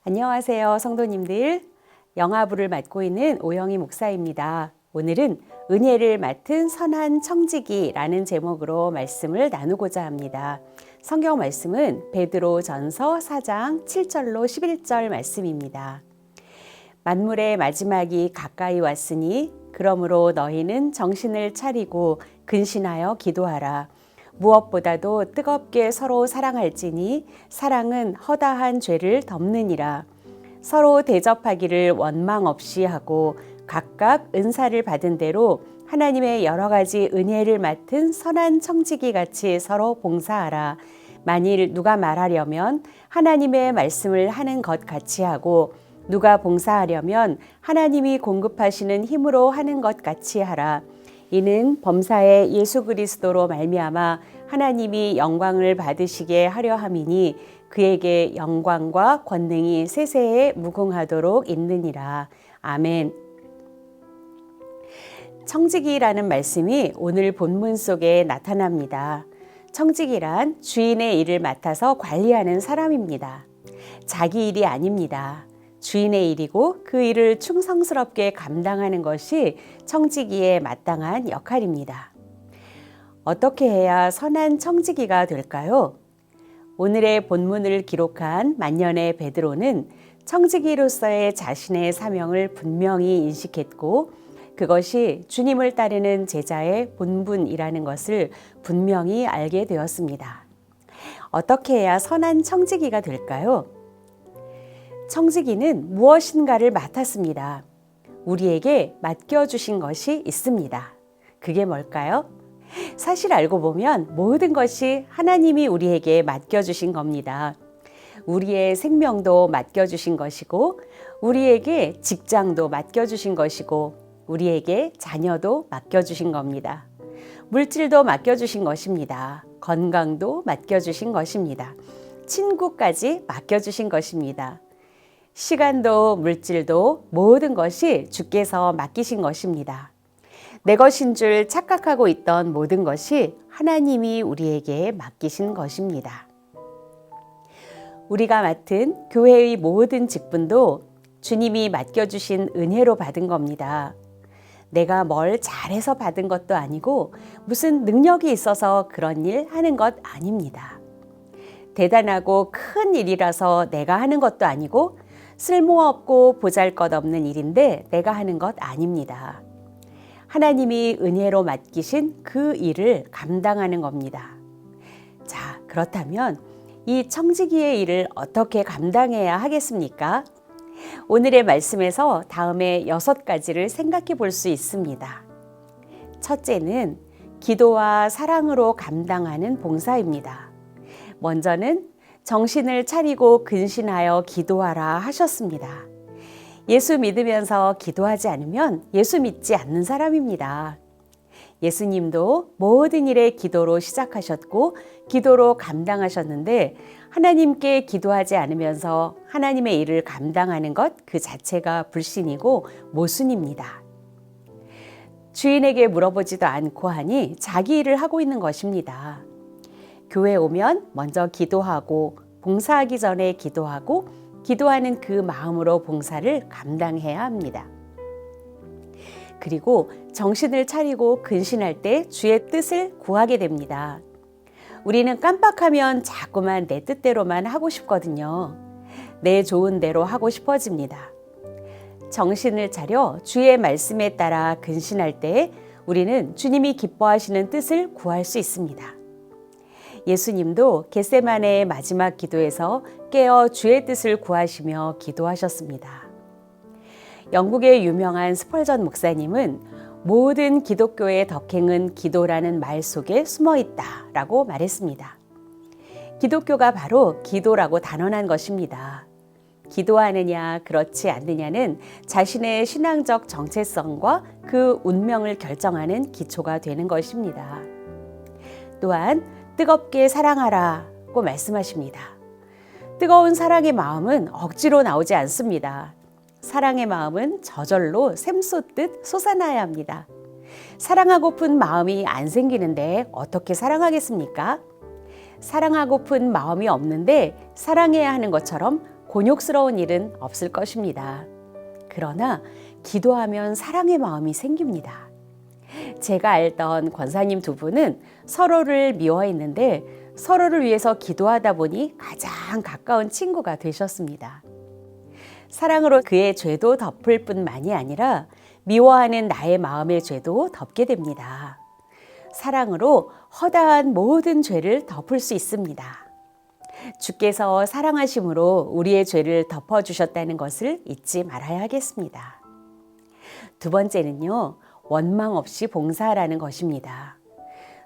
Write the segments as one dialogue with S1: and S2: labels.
S1: 안녕하세요, 성도님들. 영화부를 맡고 있는 오영희 목사입니다. 오늘은 은혜를 맡은 선한 청지기라는 제목으로 말씀을 나누고자 합니다. 성경 말씀은 베드로전서 4장 7절로 11절 말씀입니다. 만물의 마지막이 가까이 왔으니 그러므로 너희는 정신을 차리고 근신하여 기도하라. 무엇보다도 뜨겁게 서로 사랑할지니 사랑은 허다한 죄를 덮느니라. 서로 대접하기를 원망 없이 하고 각각 은사를 받은 대로 하나님의 여러 가지 은혜를 맡은 선한 청지기 같이 서로 봉사하라. 만일 누가 말하려면 하나님의 말씀을 하는 것 같이 하고 누가 봉사하려면 하나님이 공급하시는 힘으로 하는 것 같이 하라. 이는 범사의 예수 그리스도로 말미암아 하나님이 영광을 받으시게 하려 함이니 그에게 영광과 권능이 세세에 무궁하도록 있느니라. 아멘. 청지기라는 말씀이 오늘 본문 속에 나타납니다. 청지기란 주인의 일을 맡아서 관리하는 사람입니다. 자기 일이 아닙니다. 주인의 일이고 그 일을 충성스럽게 감당하는 것이 청지기의 마땅한 역할입니다. 어떻게 해야 선한 청지기가 될까요? 오늘의 본문을 기록한 만년의 베드로는 청지기로서의 자신의 사명을 분명히 인식했고 그것이 주님을 따르는 제자의 본분이라는 것을 분명히 알게 되었습니다. 어떻게 해야 선한 청지기가 될까요? 청지기는 무엇인가를 맡았습니다. 우리에게 맡겨주신 것이 있습니다. 그게 뭘까요? 사실 알고 보면 모든 것이 하나님이 우리에게 맡겨주신 겁니다. 우리의 생명도 맡겨주신 것이고, 우리에게 직장도 맡겨주신 것이고, 우리에게 자녀도 맡겨주신 겁니다. 물질도 맡겨주신 것입니다. 건강도 맡겨주신 것입니다. 친구까지 맡겨주신 것입니다. 시간도 물질도 모든 것이 주께서 맡기신 것입니다. 내 것인 줄 착각하고 있던 모든 것이 하나님이 우리에게 맡기신 것입니다. 우리가 맡은 교회의 모든 직분도 주님이 맡겨주신 은혜로 받은 겁니다. 내가 뭘 잘해서 받은 것도 아니고 무슨 능력이 있어서 그런 일 하는 것 아닙니다. 대단하고 큰 일이라서 내가 하는 것도 아니고 쓸모없고 보잘것없는 일인데 내가 하는 것 아닙니다. 하나님이 은혜로 맡기신 그 일을 감당하는 겁니다. 자, 그렇다면 이 청지기의 일을 어떻게 감당해야 하겠습니까? 오늘의 말씀에서 다음에 6가지를 생각해 볼 수 있습니다. 첫째는 기도와 사랑으로 감당하는 봉사입니다. 먼저는 정신을 차리고 근신하여 기도하라 하셨습니다. 예수 믿으면서 기도하지 않으면 예수 믿지 않는 사람입니다. 예수님도 모든 일에 기도로 시작하셨고 기도로 감당하셨는데 하나님께 기도하지 않으면서 하나님의 일을 감당하는 것 그 자체가 불신이고 모순입니다. 주인에게 물어보지도 않고 하니 자기 일을 하고 있는 것입니다. 교회 오면 먼저 기도하고 봉사하기 전에 기도하고 기도하는 그 마음으로 봉사를 감당해야 합니다. 그리고 정신을 차리고 근신할 때 주의 뜻을 구하게 됩니다. 우리는 깜빡하면 자꾸만 내 뜻대로만 하고 싶거든요. 내 좋은 대로 하고 싶어집니다. 정신을 차려 주의 말씀에 따라 근신할 때 우리는 주님이 기뻐하시는 뜻을 구할 수 있습니다. 예수님도 겟세마네의 마지막 기도에서 깨어 주의 뜻을 구하시며 기도하셨습니다. 영국의 유명한 스펄전 목사님은 모든 기독교의 덕행은 기도라는 말 속에 숨어 있다라고 말했습니다. 기독교가 바로 기도라고 단언한 것입니다. 기도하느냐 그렇지 않느냐는 자신의 신앙적 정체성과 그 운명을 결정하는 기초가 되는 것입니다. 또한 뜨겁게 사랑하라고 말씀하십니다. 뜨거운 사랑의 마음은 억지로 나오지 않습니다. 사랑의 마음은 저절로 샘솟듯 솟아나야 합니다. 사랑하고픈 마음이 안 생기는데 어떻게 사랑하겠습니까? 사랑하고픈 마음이 없는데 사랑해야 하는 것처럼 곤욕스러운 일은 없을 것입니다. 그러나 기도하면 사랑의 마음이 생깁니다. 제가 알던 권사님 두 분은 서로를 미워했는데 서로를 위해서 기도하다 보니 가장 가까운 친구가 되셨습니다. 사랑으로 그의 죄도 덮을 뿐만이 아니라 미워하는 나의 마음의 죄도 덮게 됩니다. 사랑으로 허다한 모든 죄를 덮을 수 있습니다. 주께서 사랑하심으로 우리의 죄를 덮어주셨다는 것을 잊지 말아야 하겠습니다. 두 번째는요, 원망 없이 봉사하라는 것입니다.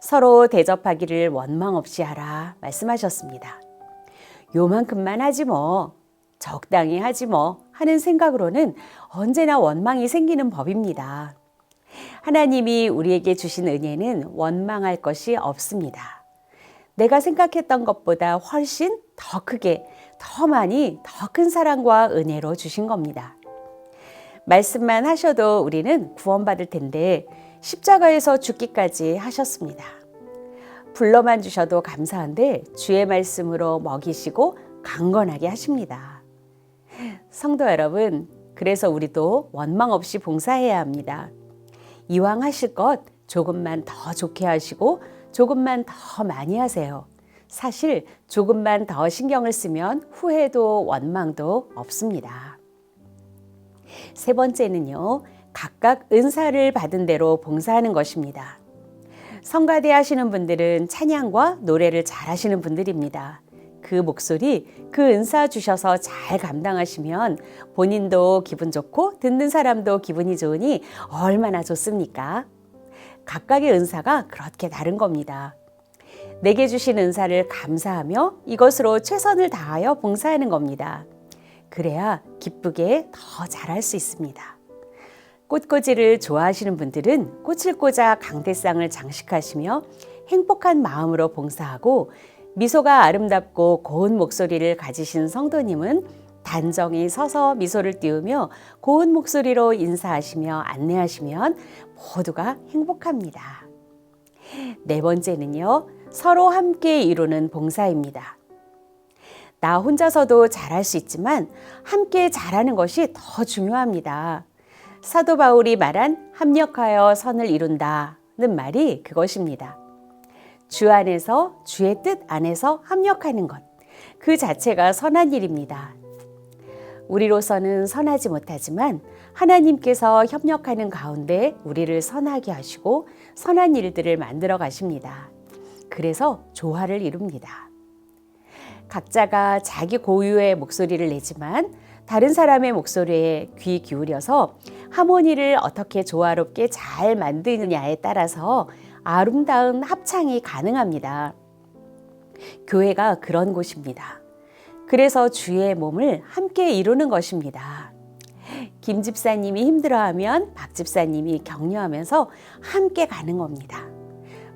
S1: 서로 대접하기를 원망 없이 하라 말씀하셨습니다. 요만큼만 하지 뭐, 적당히 하지 뭐 하는 생각으로는 언제나 원망이 생기는 법입니다. 하나님이 우리에게 주신 은혜는 원망할 것이 없습니다. 내가 생각했던 것보다 훨씬 더 크게, 더 많이, 더 큰 사랑과 은혜로 주신 겁니다. 말씀만 하셔도 우리는 구원받을 텐데 십자가에서 죽기까지 하셨습니다. 불러만 주셔도 감사한데 주의 말씀으로 먹이시고 강건하게 하십니다. 성도 여러분, 그래서 우리도 원망 없이 봉사해야 합니다. 이왕 하실 것 조금만 더 좋게 하시고 조금만 더 많이 하세요. 사실 조금만 더 신경을 쓰면 후회도 원망도 없습니다. 세 번째는요, 각각 은사를 받은 대로 봉사하는 것입니다. 성가대 하시는 분들은 찬양과 노래를 잘 하시는 분들입니다. 그 목소리, 그 은사 주셔서 잘 감당하시면 본인도 기분 좋고 듣는 사람도 기분이 좋으니 얼마나 좋습니까? 각각의 은사가 그렇게 다른 겁니다. 내게 주신 은사를 감사하며 이것으로 최선을 다하여 봉사하는 겁니다. 그래야 기쁘게 더 잘할 수 있습니다. 꽃꽂이를 좋아하시는 분들은 꽃을 꽂아 강대상을 장식하시며 행복한 마음으로 봉사하고, 미소가 아름답고 고운 목소리를 가지신 성도님은 단정히 서서 미소를 띄우며 고운 목소리로 인사하시며 안내하시면 모두가 행복합니다. 네 번째는요, 서로 함께 이루는 봉사입니다. 나 혼자서도 잘할 수 있지만 함께 잘하는 것이 더 중요합니다. 사도 바울이 말한 합력하여 선을 이룬다는 말이 그것입니다. 주 안에서, 주의 뜻 안에서 합력하는 것, 그 자체가 선한 일입니다. 우리로서는 선하지 못하지만 하나님께서 협력하는 가운데 우리를 선하게 하시고 선한 일들을 만들어 가십니다. 그래서 조화를 이룹니다. 각자가 자기 고유의 목소리를 내지만 다른 사람의 목소리에 귀 기울여서 하모니를 어떻게 조화롭게 잘 만드느냐에 따라서 아름다운 합창이 가능합니다. 교회가 그런 곳입니다. 그래서 주의 몸을 함께 이루는 것입니다. 김 집사님이 힘들어하면 박 집사님이 격려하면서 함께 가는 겁니다.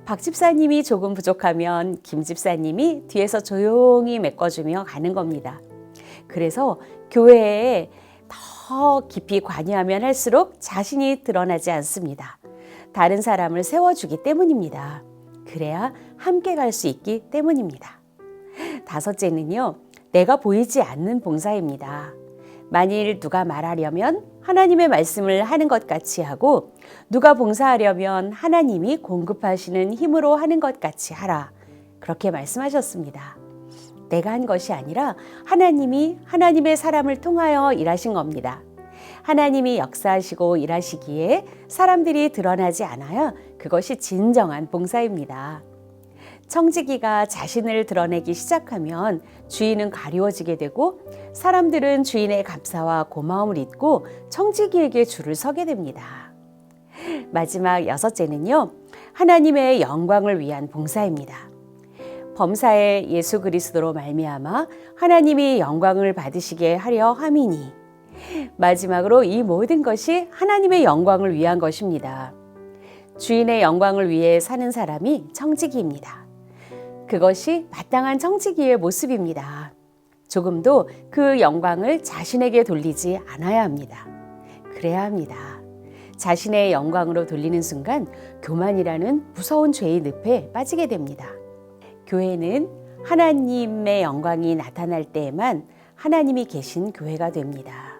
S1: 박 집사님이 조금 부족하면 김 집사님이 뒤에서 조용히 메꿔주며 가는 겁니다. 그래서 교회에 더 깊이 관여하면 할수록 자신이 드러나지 않습니다. 다른 사람을 세워주기 때문입니다. 그래야 함께 갈 수 있기 때문입니다. 다섯째는요, 내가 보이지 않는 봉사입니다. 만일 누가 말하려면 하나님의 말씀을 하는 것 같이 하고, 누가 봉사하려면 하나님이 공급하시는 힘으로 하는 것 같이 하라. 그렇게 말씀하셨습니다. 내가 한 것이 아니라 하나님이 하나님의 사람을 통하여 일하신 겁니다. 하나님이 역사하시고 일하시기에 사람들이 드러나지 않아야 그것이 진정한 봉사입니다. 청지기가 자신을 드러내기 시작하면 주인은 가리워지게 되고 사람들은 주인의 감사와 고마움을 잊고 청지기에게 줄을 서게 됩니다. 마지막 여섯째는요, 하나님의 영광을 위한 봉사입니다. 범사에 예수 그리스도로 말미암아 하나님이 영광을 받으시게 하려 함이니, 마지막으로 이 모든 것이 하나님의 영광을 위한 것입니다. 주인의 영광을 위해 사는 사람이 청지기입니다. 그것이 마땅한 청지기의 모습입니다. 조금도 그 영광을 자신에게 돌리지 않아야 합니다. 그래야 합니다. 자신의 영광으로 돌리는 순간 교만이라는 무서운 죄의 늪에 빠지게 됩니다. 교회는 하나님의 영광이 나타날 때에만 하나님이 계신 교회가 됩니다.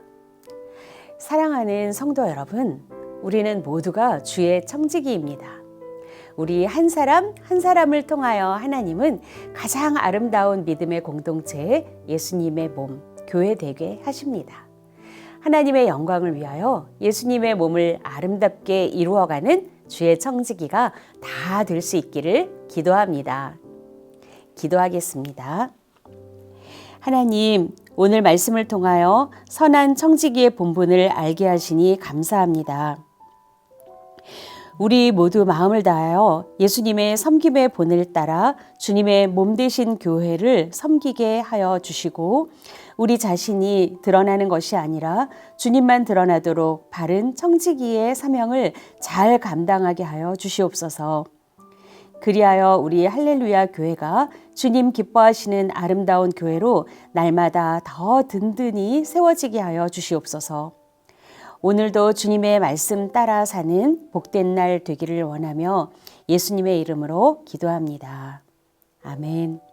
S1: 사랑하는 성도 여러분, 우리는 모두가 주의 청지기입니다. 우리 한 사람 한 사람을 통하여 하나님은 가장 아름다운 믿음의 공동체 예수님의 몸, 교회 되게 하십니다. 하나님의 영광을 위하여 예수님의 몸을 아름답게 이루어가는 주의 청지기가 다 될 수 있기를 기도합니다. 기도하겠습니다. 하나님, 오늘 말씀을 통하여 선한 청지기의 본분을 알게 하시니 감사합니다. 우리 모두 마음을 다하여 예수님의 섬김의 본을 따라 주님의 몸 되신 교회를 섬기게 하여 주시고 우리 자신이 드러나는 것이 아니라 주님만 드러나도록 바른 청지기의 사명을 잘 감당하게 하여 주시옵소서. 그리하여 우리 할렐루야 교회가 주님 기뻐하시는 아름다운 교회로 날마다 더 든든히 세워지게 하여 주시옵소서. 오늘도 주님의 말씀 따라 사는 복된 날 되기를 원하며 예수님의 이름으로 기도합니다. 아멘.